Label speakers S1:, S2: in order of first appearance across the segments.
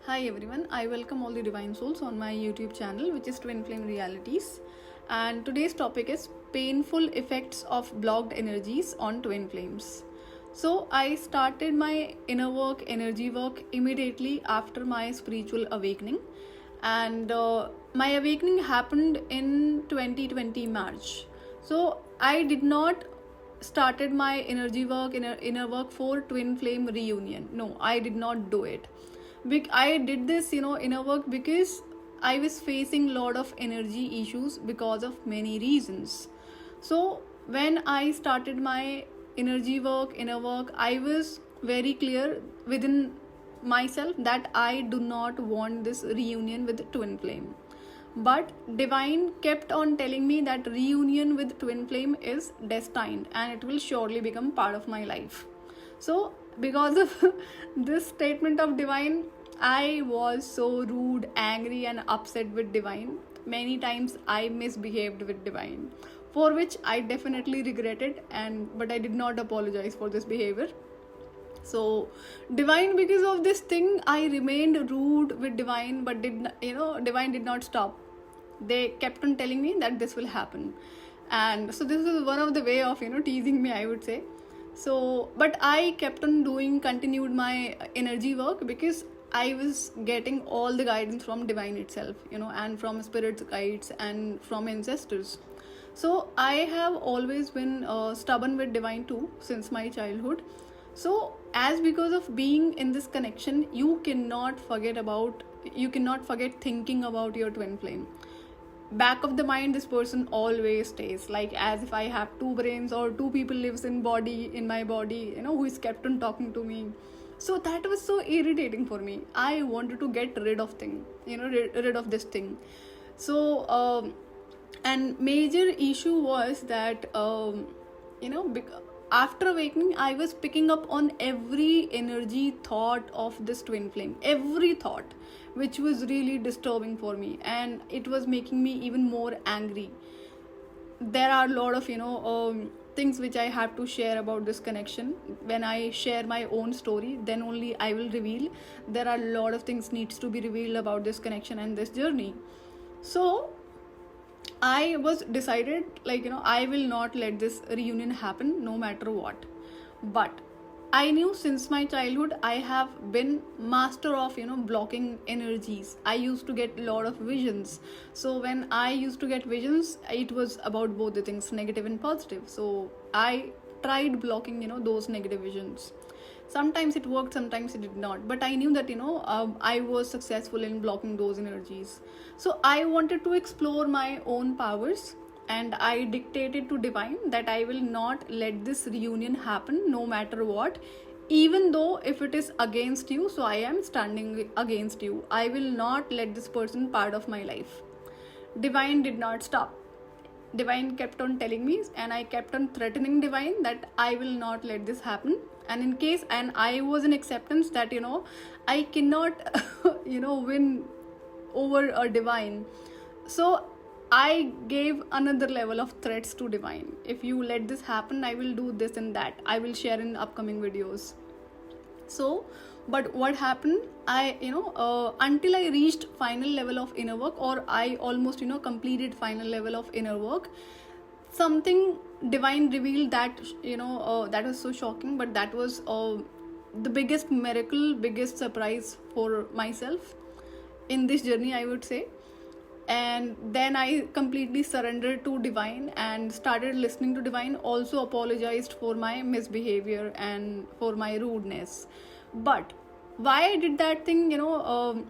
S1: Hi everyone, I welcome all the divine souls on my YouTube channel, which is Twinflame Realities. And today's topic is painful effects of blocked energies on twin flames. So I started my inner work, energy work immediately after my spiritual awakening, and my awakening happened in 2020 March. So I did not started my energy work, inner work for twin flame reunion. No, I did not do it. I did this inner work because I was facing lot of energy issues because of many reasons. So when I started my energy work, inner work, I was very clear within myself that I do not want this reunion with twin flame. But divine kept on telling me that reunion with twin flame is destined and it will surely become part of my life. So because of this statement of divine, I was so rude, angry and upset with divine. Many times I misbehaved with divine, for which I definitely regretted, but I did not apologize for this behavior. So divine, because of this thing, I remained rude with divine, but divine did not stop. They kept on telling me that this will happen, and so this was one of the way of teasing me, I would say. So but I kept on continued my energy work because I was getting all the guidance from divine itself, and from spirits guides and from ancestors. So I have always been stubborn with divine too since my childhood. So as because of being in this connection, you cannot forget thinking about your twin flame. Back of the mind, this person always stays, like as if I have two brains or two people lives in my body, who is kept on talking to me. So that was so irritating for me. I wanted to get rid of this thing. So and major issue was that after awakening, I was picking up on every energy thought of this twin flame, every thought, which was really disturbing for me, and it was making me even more angry. There are a lot of things which I have to share about this connection. When I share my own story, then only I will reveal. There are a lot of things needs to be revealed about this connection and this journey. So I was decided, I will not let this reunion happen no matter what. But I knew since my childhood I have been master of blocking energies. I used to get a lot of visions. So when I used to get visions, it was about both the things, negative and positive. So I tried blocking those negative visions. Sometimes it worked, sometimes it did not, but I knew that I was successful in blocking those energies. So I wanted to explore my own powers, and I dictated to divine that I will not let this reunion happen no matter what, even though if it is against you. So I am standing against you. I will not let this person part of my life. Divine did not stop. Divine kept on telling me, and I kept on threatening divine that I will not let this happen. And I was in acceptance that I cannot win over a divine. So I gave another level of threats to divine. If you let this happen, I will do this and that. I will share in upcoming videos. So but what happened, I until I reached final level of inner work, or I almost completed final level of inner work, something divine revealed that that was so shocking, but that was the biggest miracle, biggest surprise for myself in this journey, I would say. And then I completely surrendered to divine and started listening to divine. Also apologized for my misbehavior and for my rudeness. But why I did that thing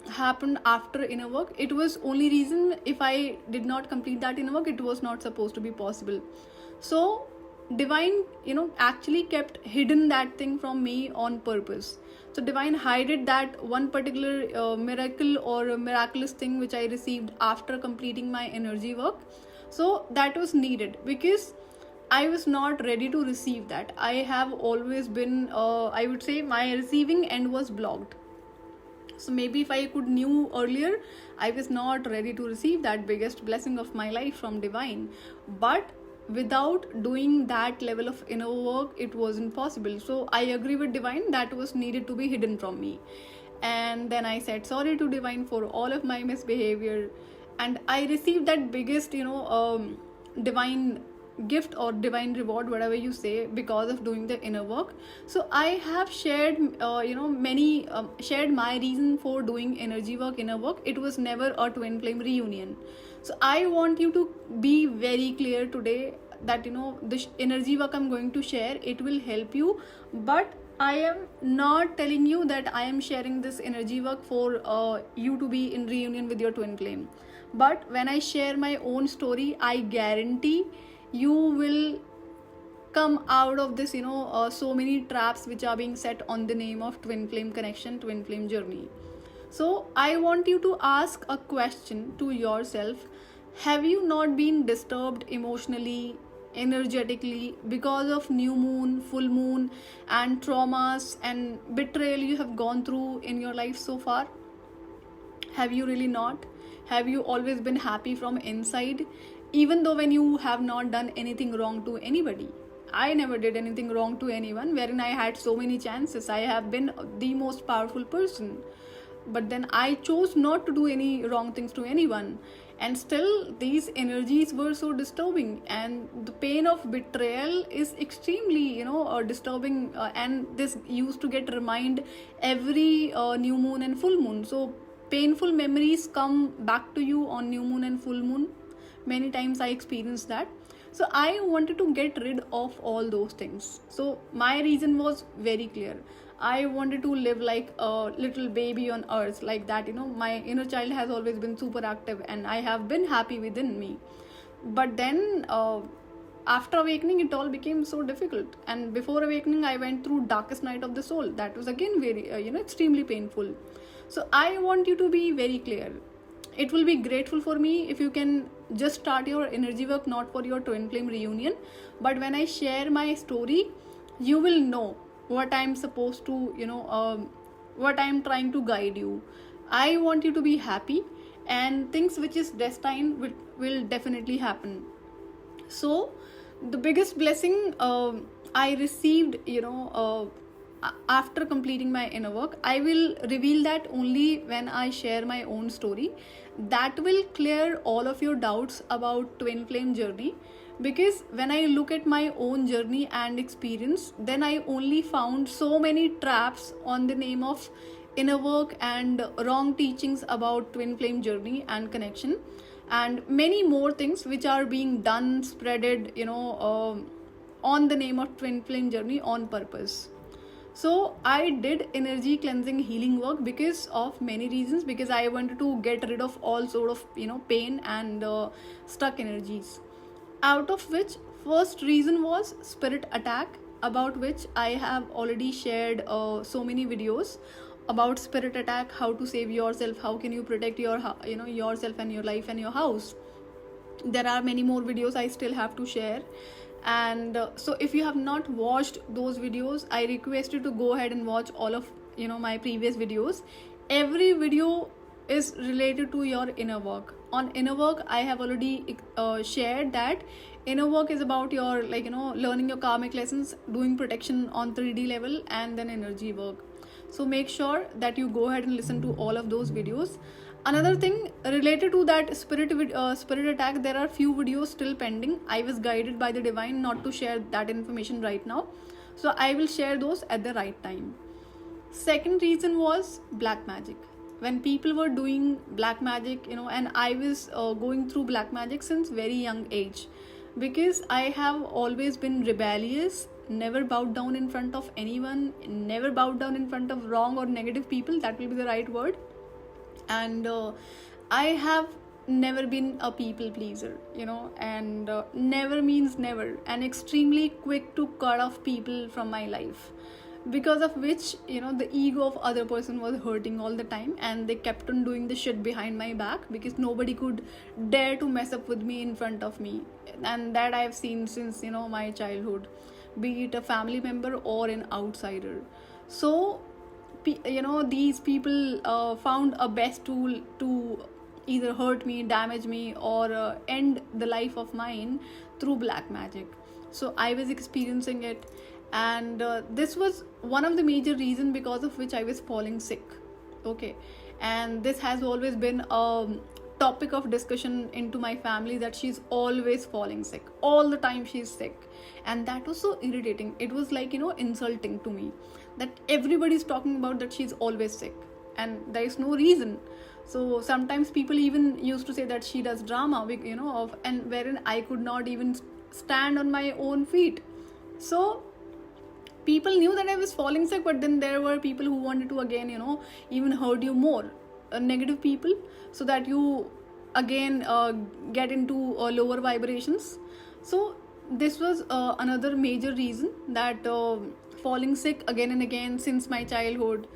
S1: happened after inner work, it was only reason, if I did not complete that inner work, it was not supposed to be possible. So divine actually kept hidden that thing from me on purpose. So divine hided that one particular miracle or a miraculous thing which I received after completing my energy work. So that was needed because I was not ready to receive that. I have always been I would say my receiving end was blocked. So maybe if I could knew earlier, I was not ready to receive that biggest blessing of my life from divine. But without doing that level of inner work, it wasn't possible. So I agree with divine, that was needed to be hidden from me. And then I said sorry to divine for all of my misbehavior, and I received that biggest, divine gift or divine reward, whatever you say, because of doing the inner work. So I have shared, many shared my reason for doing energy work, inner work. It was never a twin flame reunion. So I want you to be very clear today that, the energy work I'm going to share, it will help you, but I am not telling you that I am sharing this energy work for you to be in reunion with your twin flame. But when I share my own story, I guarantee you will come out of this, so many traps which are being set on the name of twin flame connection, twin flame journey. So I want you to ask a question to yourself. Have you not been disturbed emotionally, energetically, because of new moon, full moon, and traumas and betrayal you have gone through in your life so far? Have you really not? Have you always been happy from inside, even though when you have not done anything wrong to anybody? I never did anything wrong to anyone, wherein I had so many chances. I have been the most powerful person, but then I chose not to do any wrong things to anyone, and still these energies were so disturbing, and the pain of betrayal is extremely, disturbing, and this used to get reminded every new moon and full moon. So painful memories come back to you on new moon and full moon. Many times I experienced that. So I wanted to get rid of all those things. So my reason was very clear. I wanted to live like a little baby on earth, like that, my inner child has always been super active and I have been happy within me. But then after awakening, it all became so difficult. And before awakening, I went through darkest night of the soul. That was again very, extremely painful. So I want you to be very clear. It will be grateful for me if you can just start your energy work, not for your twin flame reunion. But when I share my story, you will know what I'm supposed to, what I'm trying to guide you. I want you to be happy, and things which is destined will definitely happen. So the biggest blessing I received, after completing my inner work, I will reveal that only when I share my own story. That will clear all of your doubts about twin flame journey, because when I look at my own journey and experience, then I only found so many traps on the name of inner work and wrong teachings about twin flame journey and connection, and many more things which are being done, spreaded, on the name of twin flame journey on purpose. So I did energy cleansing healing work because of many reasons, because I wanted to get rid of all sort of, pain and stuck energies. Out of which, first reason was spirit attack, about which I have already shared so many videos about spirit attack, how to save yourself, how can you protect your, yourself and your life and your house. There are many more videos I still have to share. And so if you have not watched those videos, I request you to go ahead and watch all of, my previous videos. Every video is related to your inner work. On inner work, I have already shared that inner work is about your, learning your karmic lessons, doing protection on 3D level, and then energy work. So make sure that you go ahead and listen to all of those videos. Another thing related to that spirit attack, there are few videos still pending. I was guided by the divine not to share that information right now, so I will share those at the right time. Second reason was black magic. When people were doing black magic, and I was going through black magic since very young age, because I have always been rebellious, never bowed down in front of anyone, never bowed down in front of wrong or negative people, that will be the right word. And I have never been a people pleaser, and never means never, and extremely quick to cut off people from my life, because of which, the ego of other person was hurting all the time, and they kept on doing the shit behind my back, because nobody could dare to mess up with me in front of me. And that I've seen since, my childhood, be it a family member or an outsider. So these people found a best tool to either hurt me, damage me, or end the life of mine through black magic. So I was experiencing it, and this was one of the major reasons because of which I was falling sick. Okay, and this has always been a topic of discussion into my family, that she's always falling sick all the time, she's sick. And that was so irritating. It was like, insulting to me, that everybody's talking about that she's always sick and there is no reason. So sometimes people even used to say that she does drama, and wherein I could not even stand on my own feet. So people knew that I was falling sick, but then there were people who wanted to again, even hurt you more, negative people, so that you again get into lower vibrations. So this was another major reason, that falling sick again and again since my childhood,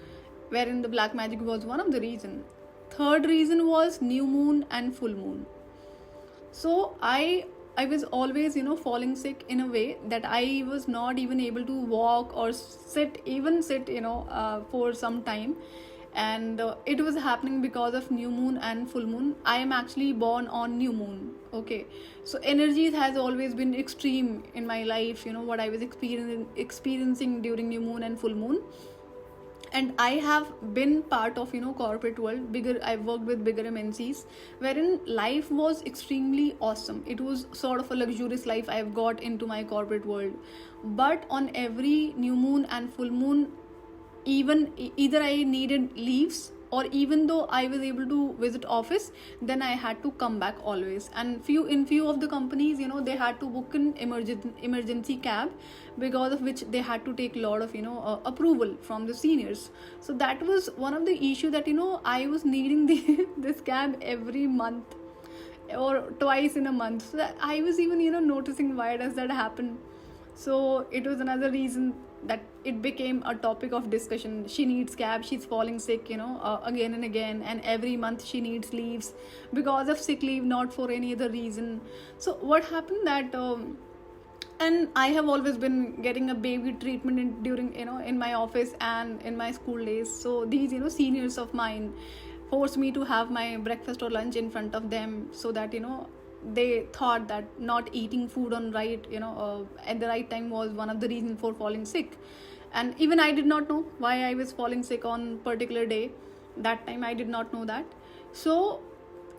S1: wherein the black magic was one of the reason. Third reason was new moon and full moon. So I was always, falling sick in a way that I was not even able to walk or sit, for some time. And it was happening because of new moon and full moon. I am actually born on new moon. Okay, so energies has always been extreme in my life, what I was experiencing during new moon and full moon. And I have been part of, corporate world, bigger, I've worked with bigger MNCs, wherein life was extremely awesome. It was sort of a luxurious life I've got into my corporate world. But on every new moon and full moon, even either I needed leaves, or even though I was able to visit office, then I had to come back always. And few of the companies, they had to book an emergency cab, because of which they had to take a lot of approval from the seniors. So that was one of the issue, that I was needing this cab every month or twice in a month. So that I was even noticing, why does that happen? So it was another reason that it became a topic of discussion. She needs cab, she's falling sick, again and again, and every month she needs leaves because of sick leave, not for any other reason. So what happened that and I have always been getting a baby treatment during in my office and in my school days. So these seniors of mine forced me to have my breakfast or lunch in front of them, so that they thought that not eating food on right at the right time was one of the reasons for falling sick. And even I did not know why I was falling sick on particular day. That time I did not know that. So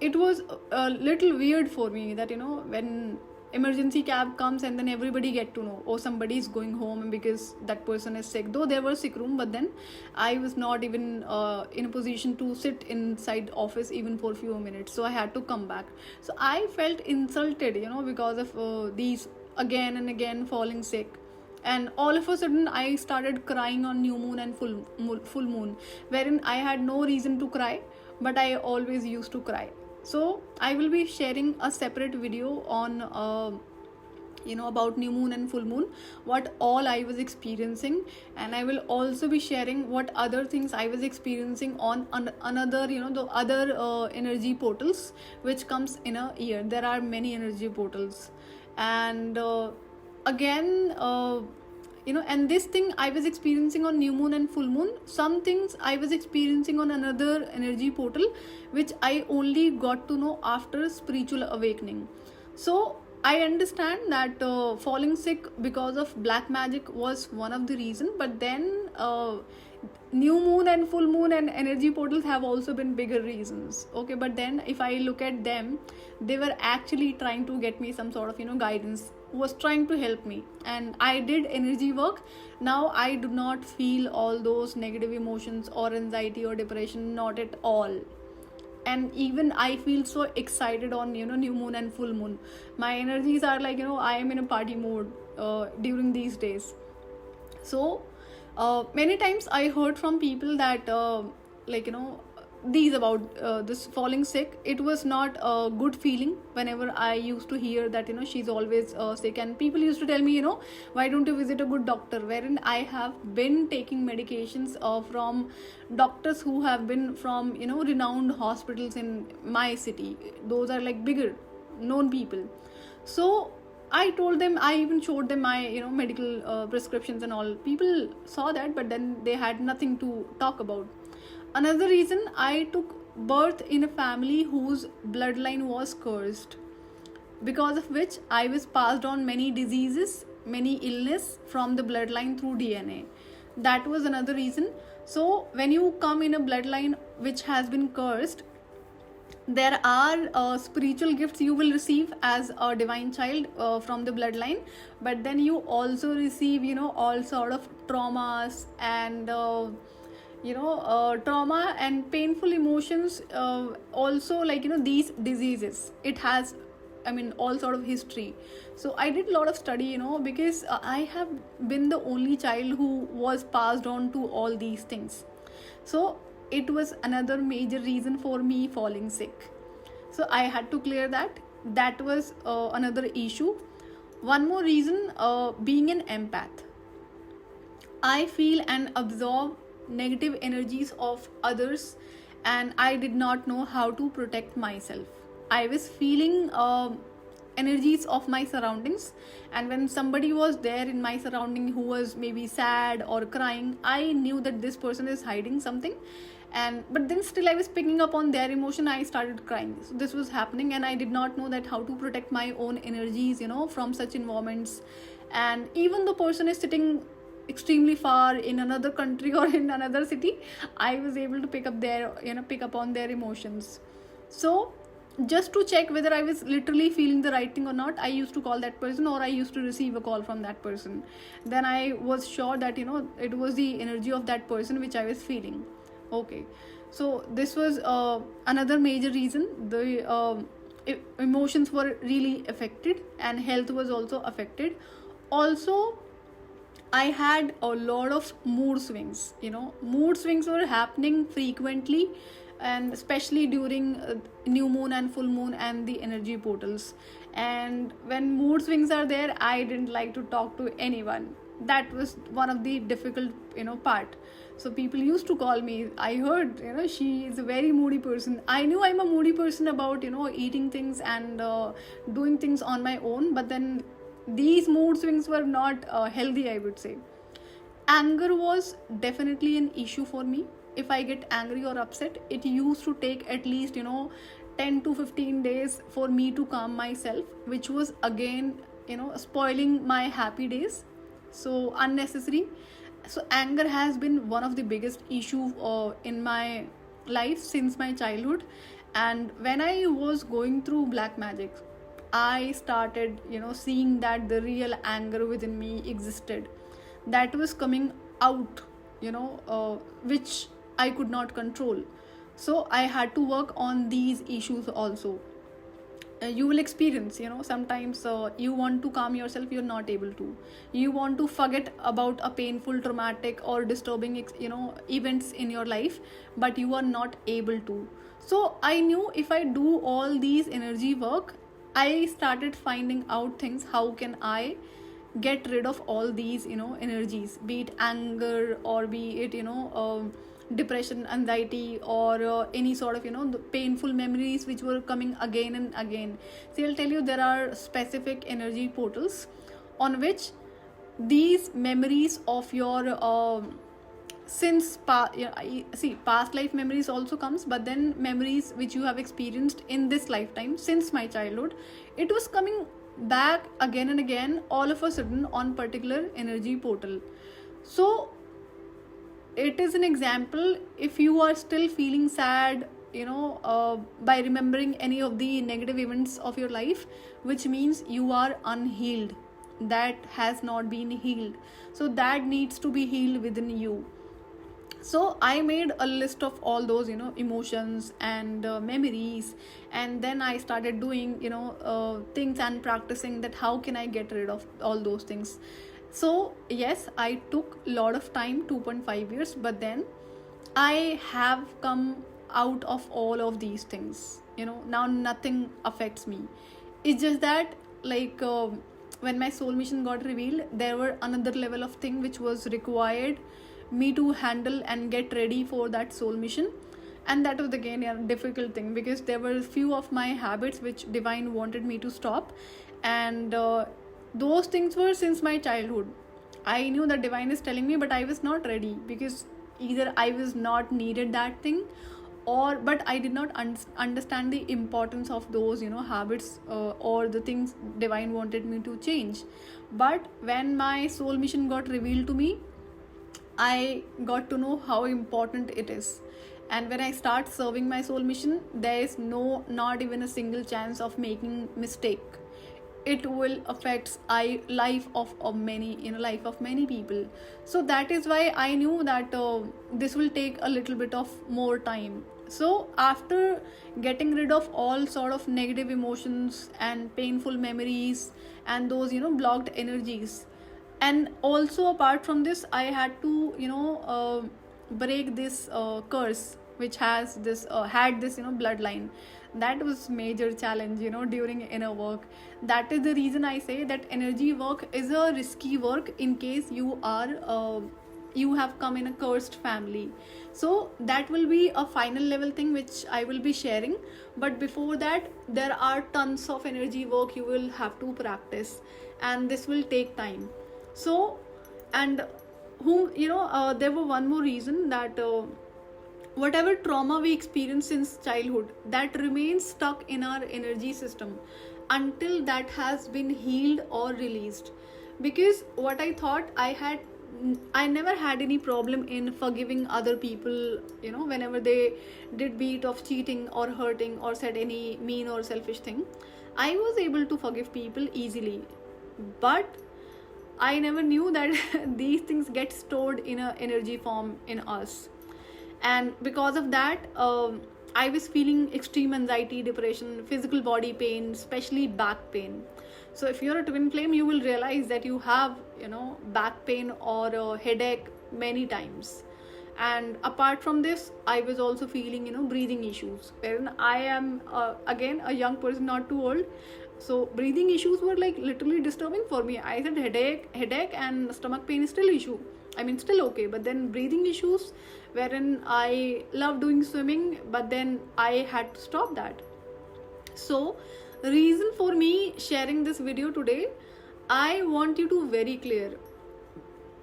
S1: it was a little weird for me that when emergency cab comes, and then everybody get to know, oh, somebody is going home because that person is sick. Though there was sick room, but then I was not even in a position to sit inside office even for a few minutes, so I had to come back. So I felt insulted because of these again and again falling sick. And all of a sudden I started crying on new moon and full moon, wherein I had no reason to cry, but I always used to cry. So I will be sharing a separate video on about new moon and full moon, what all I was experiencing. And I will also be sharing what other things I was experiencing on another the other energy portals which comes in a year. There are many energy portals. And again and this thing I was experiencing on new moon and full moon, some things I was experiencing on another energy portal, which I only got to know after spiritual awakening. So I understand that falling sick because of black magic was one of the reason, but then new moon and full moon and energy portals have also been bigger reasons. Okay, but then if I look at them, they were actually trying to get me some sort of guidance, was trying to help me, and I did energy work. Now I do not feel all those negative emotions or anxiety or depression, not at all. And even I feel so excited on new moon and full moon. My energies are like I am in a party mode during these days. So many times I heard from people that these about this falling sick. It was not a good feeling whenever I used to hear that she's always sick, and people used to tell me why don't you visit a good doctor, wherein I have been taking medications from doctors who have been from renowned hospitals in my city. Those are like bigger known people. So I told them, I even showed them my medical prescriptions and all. People saw that, but then they had nothing to talk about. Another reason, I took birth in a family whose bloodline was cursed, because of which I was passed on many diseases, many illness from the bloodline through DNA. That was another reason. So when you come in a bloodline which has been cursed, there are spiritual gifts you will receive as a divine child from the bloodline, but then you also receive, all sort of traumas and trauma and painful emotions, also, like, these diseases. It has, I mean, all sort of history. So I did a lot of study, because I have been the only child who was passed on to all these things. So it was another major reason for me falling sick. So I had to clear that. That was another issue. One more reason, being an empath. I feel and absorb negative energies of others, and I did not know how to protect myself. I was feeling energies of my surroundings, and when somebody was there in my surrounding who was maybe sad or crying, I knew that this person is hiding something. And but then still I was picking up on their emotion. I started crying. So this was happening, and I did not know that how to protect my own energies, from such environments. And even the person is sitting extremely far in another country or in another city, I was able to pick up on their emotions. So just to check whether I was literally feeling the right thing or not, I used to call that person, or I used to receive a call from that person. Then I was sure that it was the energy of that person which I was feeling. Okay, so this was another major reason. The emotions were really affected, and health was also affected. Also, I had a lot of mood swings. Mood swings were happening frequently, and especially during new moon and full moon and the energy portals. And when mood swings are there, I didn't like to talk to anyone. That was one of the difficult, part. So people used to call me. I heard, she is a very moody person. I knew I'm a moody person about, eating things and doing things on my own. But then these mood swings were not healthy, I would say. Anger was definitely an issue for me. If I get angry or upset, it used to take at least 10 to 15 days for me to calm myself, which was again spoiling my happy days. So unnecessary. So anger has been one of the biggest issue in my life since my childhood. And when I was going through black magic, I started seeing that the real anger within me existed, that was coming out, which I could not control. So I had to work on these issues also. You will experience, sometimes you want to calm yourself, you're not able to. You want to forget about a painful, traumatic or disturbing events in your life, but you are not able to. So I knew if I do all these energy work, I started finding out things. How can I get rid of all these energies, be it anger or be it depression, anxiety, or any sort of the painful memories which were coming again and again. See, I'll tell you, there are specific energy portals on which these memories of your past life memories also comes, but then memories which you have experienced in this lifetime since my childhood, it was coming back again and again all of a sudden on particular energy portal. So it is an example. If you are still feeling sad by remembering any of the negative events of your life, which means you are unhealed, that has not been healed. So that needs to be healed within you. So I made a list of all those emotions and memories, and then I started doing things and practicing that how can I get rid of all those things. So yes, I took a lot of time, 2.5 years, but then I have come out of all of these things. Now nothing affects me. It's just that, like, when my soul mission got revealed, there were another level of thing which was required me to handle and get ready for that soul mission. And that was again a difficult thing, because there were few of my habits which divine wanted me to stop, and those things were since my childhood. I knew that divine is telling me, but I was not ready, because either I was not needed that thing, but I did not understand the importance of those habits or the things divine wanted me to change. But when my soul mission got revealed to me, I got to know how important it is. And when I start serving my soul mission, there is not even a single chance of making mistake. It will affect life of many, life of many people. So that is why I knew that this will take a little bit of more time. So after getting rid of all sort of negative emotions and painful memories and those blocked energies, and also apart from this, I had to break this curse which has this had this bloodline. That was major challenge during inner work. That is the reason I say that energy work is a risky work in case you have come in a cursed family. So that will be a final level thing which I will be sharing, but before that there are tons of energy work you will have to practice, and this will take time. So, and whom there were one more reason that whatever trauma we experience since childhood, that remains stuck in our energy system until that has been healed or released. Because what I thought I never had any problem in forgiving other people, whenever they did beat of cheating or hurting or said any mean or selfish thing. I was able to forgive people easily, but I never knew that these things get stored in a energy form in us. And because of that, I was feeling extreme anxiety, depression, physical body pain, especially back pain. So if you're a twin flame, you will realize that you have back pain or a headache many times. And apart from this, I was also feeling breathing issues, wherein I am again a young person, not too old. So breathing issues were like literally disturbing for me. I said headache and stomach pain is still issue, I mean still okay, but then breathing issues, wherein I love doing swimming, but then I had to stop that. So reason for me sharing this video today, I want you to very clear,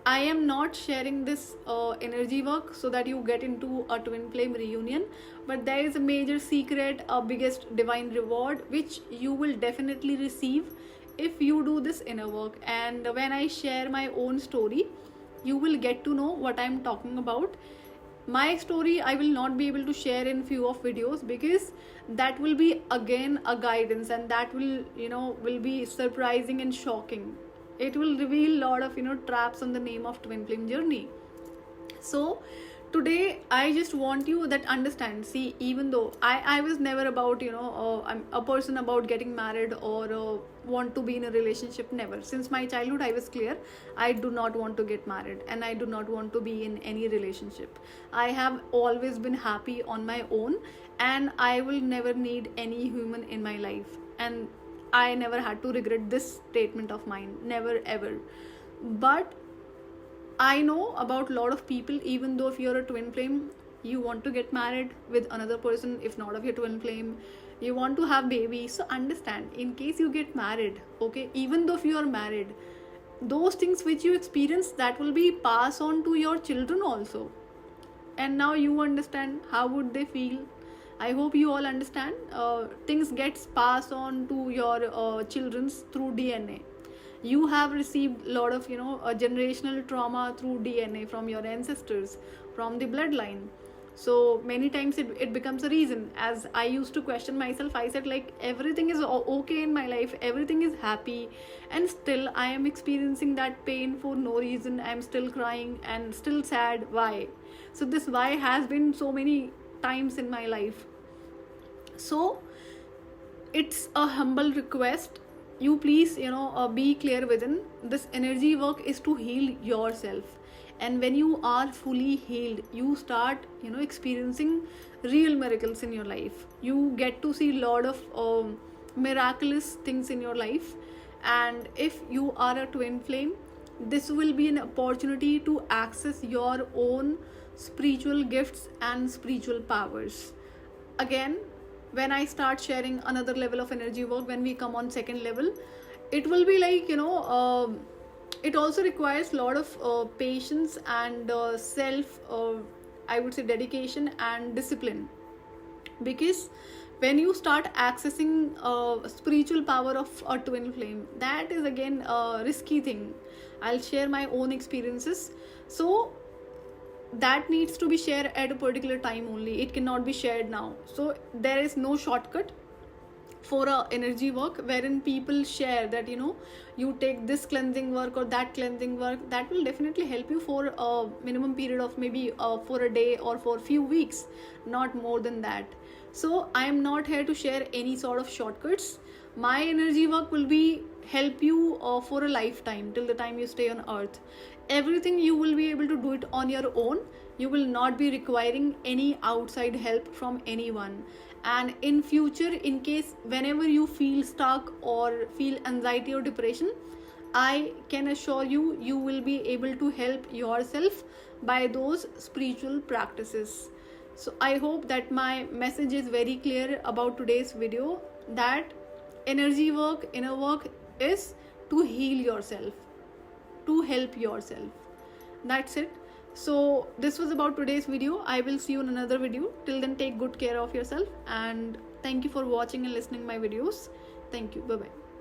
S1: I am not sharing this energy work so that you get into a twin flame reunion, but there is a major secret, a biggest divine reward which you will definitely receive if you do this inner work. And when I share my own story, you will get to know what I'm talking about. My story I will not be able to share in few of videos, because that will be again a guidance, and that will be surprising and shocking. It will reveal a lot of traps on the name of twin flame journey. So today I just want you that understand, see, even though I was never about I'm a person about getting married or want to be in a relationship, never. Since my childhood I was clear, I do not want to get married and I do not want to be in any relationship. I have always been happy on my own, and I will never need any human in my life. And I never had to regret this statement of mine, never ever. But I know about a lot of people, even though if you're a twin flame, you want to get married with another person, if not of your twin flame, you want to have babies. So understand, in case you get married, okay, even though if you are married, those things which you experience, that will be passed on to your children also. And now you understand how would they feel. I hope you all understand. Things gets passed on to your children's through DNA. You have received a lot of generational trauma through DNA from your ancestors, from the bloodline. So many times it becomes a reason. As I used to question myself, I said like everything is okay in my life, everything is happy, and still I am experiencing that pain for no reason. I am still crying and still sad. Why? So this why has been so many times in my life. So it's a humble request, you please be clear within. This energy work is to heal yourself, and when you are fully healed, you start experiencing real miracles in your life. You get to see a lot of miraculous things in your life. And if you are a twin flame, this will be an opportunity to access your own spiritual gifts and spiritual powers. Again, when I start sharing another level of energy work, when we come on second level, it will be like it also requires a lot of patience and self I would say dedication and discipline. Because when you start accessing spiritual power of a twin flame, that is again a risky thing. I'll share my own experiences. So that needs to be shared at a particular time only. It cannot be shared now. So there is no shortcut for a energy work wherein people share that, you know, you take this cleansing work or that cleansing work, that will definitely help you for a minimum period of maybe for a day or for a few weeks, not more than that. So I am not here to share any sort of shortcuts. My energy work will be help you for a lifetime, till the time you stay on earth. Everything you will be able to do it on your own. You will not be requiring any outside help from anyone. And in future, in case whenever you feel stuck or feel anxiety or depression, I can assure you, you will be able to help yourself by those spiritual practices. So I hope that my message is very clear about today's video, that energy work, inner work is to heal yourself, to help yourself. That's it. So this was about today's video. I will see you in another video. Till then, take good care of yourself, and thank you for watching and listening my videos. Thank you. Bye bye.